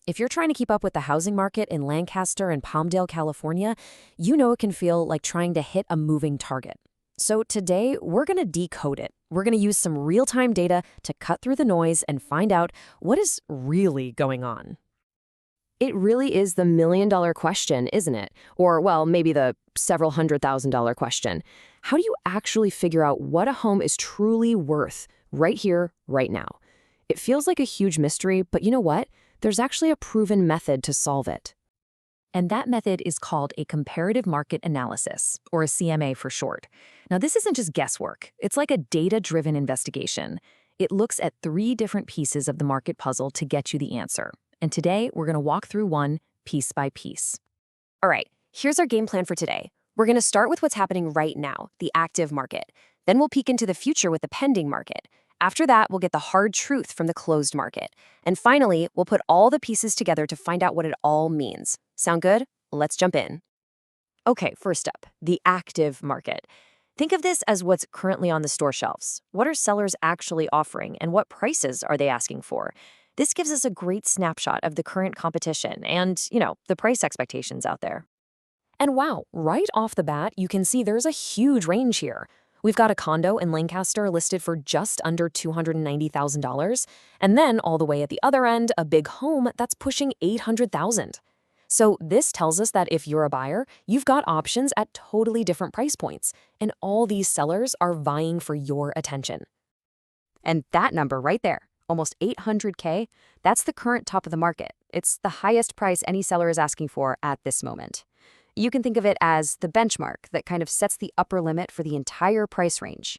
If you're trying to keep up with the housing market in Lancaster and Palmdale, California, you know it can feel like trying to hit a moving target. So today, we're going to decode it. We're going to use some real-time data to cut through the noise and find out what is really going on. It really is the million-dollar question, isn't it? Or, well, maybe the several $100,000 question. How do you actually figure out what a home is truly worth right here, right now? It feels like a huge mystery, but you know what? There's actually a proven method to solve it. And that method is called a comparative market analysis, or a CMA for short. Now, this isn't just guesswork. It's like a data-driven investigation. It looks at 3 different pieces of the market puzzle to get you the answer. And today, we're going to walk through one piece by piece. All right, here's our game plan for today. We're going to start with what's happening right now, the active market. Then we'll peek into the future with the pending market. After that, we'll get the hard truth from the closed market. And finally, we'll put all the pieces together to find out what it all means. Sound good? Let's jump in. Okay, first up, the active market. Think of this as what's currently on the store shelves. What are sellers actually offering, and what prices are they asking for? This gives us a great snapshot of the current competition and, the price expectations out there. And wow, right off the bat, you can see there's a huge range here. We've got a condo in Lancaster listed for just under $290,000, and then all the way at the other end, a big home that's pushing $800,000. So this tells us that if you're a buyer, you've got options at totally different price points, and all these sellers are vying for your attention. And that number right there, almost $800K, that's the current top of the market. It's the highest price any seller is asking for at this moment. You can think of it as the benchmark that kind of sets the upper limit for the entire price range.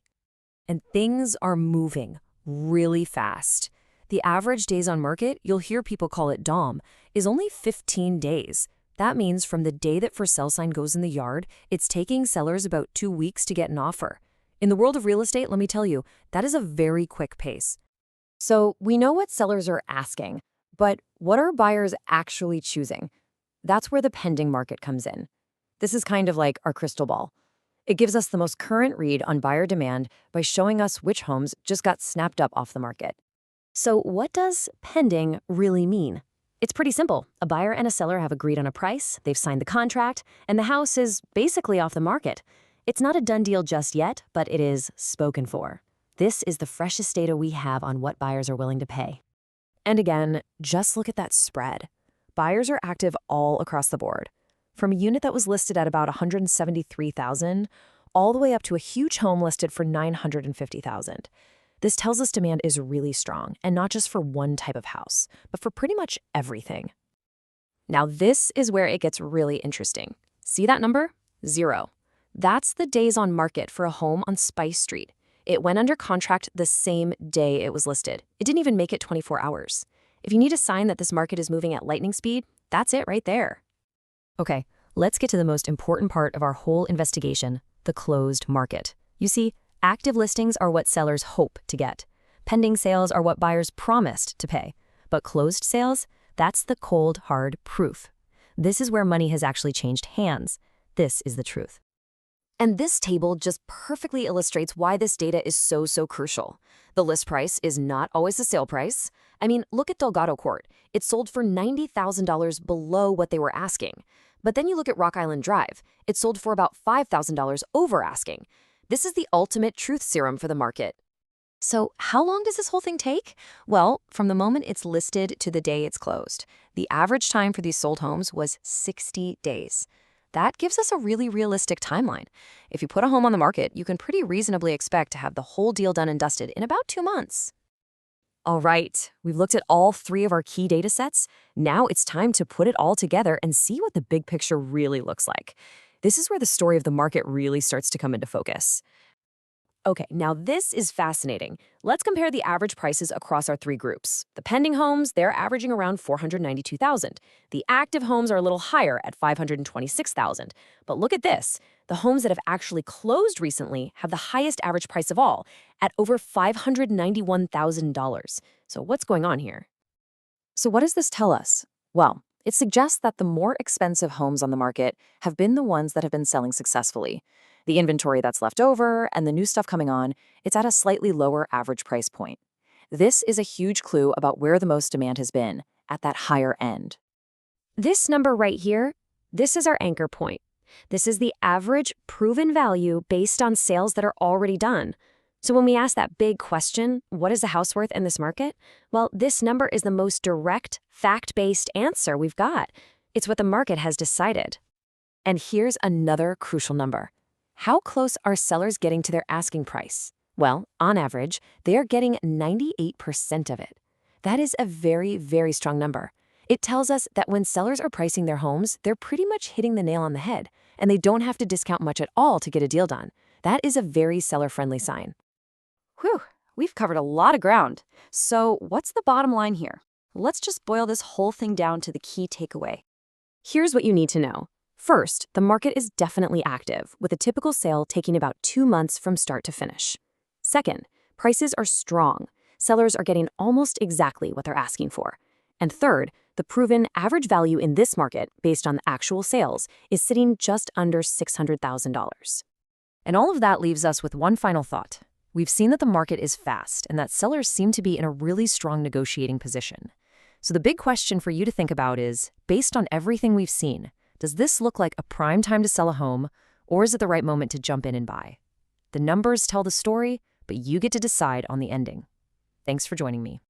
And things are moving really fast. The average days on market, you'll hear people call it DOM, is only 15 days. That means from the day that for sale sign goes in the yard, it's taking sellers about 2 weeks to get an offer. In the world of real estate, let me tell you, that is a very quick pace. So we know what sellers are asking, but what are buyers actually choosing? That's where the pending market comes in. This is kind of like our crystal ball. It gives us the most current read on buyer demand by showing us which homes just got snapped up off the market. So what does pending really mean? It's pretty simple. A buyer and a seller have agreed on a price, they've signed the contract, and the house is basically off the market. It's not a done deal just yet, but it is spoken for. This is the freshest data we have on what buyers are willing to pay. And again, just look at that spread. Buyers are active all across the board, from a unit that was listed at about $173,000 all the way up to a huge home listed for $950,000. This tells us demand is really strong, and not just for one type of house, but for pretty much everything. Now this is where it gets really interesting. See that number? 0. That's the days on market for a home on Spice Street. It went under contract the same day it was listed. It didn't even make it 24 hours. If you need a sign that this market is moving at lightning speed, that's it right there. Okay, let's get to the most important part of our whole investigation, the closed market. You see, active listings are what sellers hope to get. Pending sales are what buyers promised to pay. But closed sales, that's the cold, hard proof. This is where money has actually changed hands. This is the truth. And this table just perfectly illustrates why this data is so crucial. The list price is not always the sale price. I mean, look at Delgado Court. It sold for $90,000 below what they were asking. But then you look at Rock Island Drive. It sold for about $5,000 over asking. This is the ultimate truth serum for the market. So how long does this whole thing take? Well, from the moment it's listed to the day it's closed. The average time for these sold homes was 60 days. That gives us a really realistic timeline. If you put a home on the market, you can pretty reasonably expect to have the whole deal done and dusted in about 2 months. All right, we've looked at all 3 of our key data sets. Now it's time to put it all together and see what the big picture really looks like. This is where the story of the market really starts to come into focus. Okay, now this is fascinating. Let's compare the average prices across our 3 groups. The pending homes, they're averaging around $492,000. The active homes are a little higher at $526,000. But look at this. The homes that have actually closed recently have the highest average price of all, at over $591,000. So what's going on here? So what does this tell us? Well, it suggests that the more expensive homes on the market have been the ones that have been selling successfully. The inventory that's left over and the new stuff coming on, it's at a slightly lower average price point. This is a huge clue about where the most demand has been, at that higher end. This number right here, this is our anchor point. This is the average proven value based on sales that are already done. So when we ask that big question, what is a house worth in this market? Well, this number is the most direct, fact-based answer we've got. It's what the market has decided. And here's another crucial number. How close are sellers getting to their asking price? Well, on average, they are getting 98% of it. That is a very, very strong number. It tells us that when sellers are pricing their homes, they're pretty much hitting the nail on the head, and they don't have to discount much at all to get a deal done. That is a very seller-friendly sign. Whew, we've covered a lot of ground. So what's the bottom line here? Let's just boil this whole thing down to the key takeaway. Here's what you need to know. First, the market is definitely active, with a typical sale taking about 2 months from start to finish. Second, prices are strong. Sellers are getting almost exactly what they're asking for. And third, the proven average value in this market, based on the actual sales, is sitting just under $600,000. And all of that leaves us with one final thought. We've seen that the market is fast and that sellers seem to be in a really strong negotiating position. So the big question for you to think about is, based on everything we've seen, does this look like a prime time to sell a home, or is it the right moment to jump in and buy? The numbers tell the story, but you get to decide on the ending. Thanks for joining me.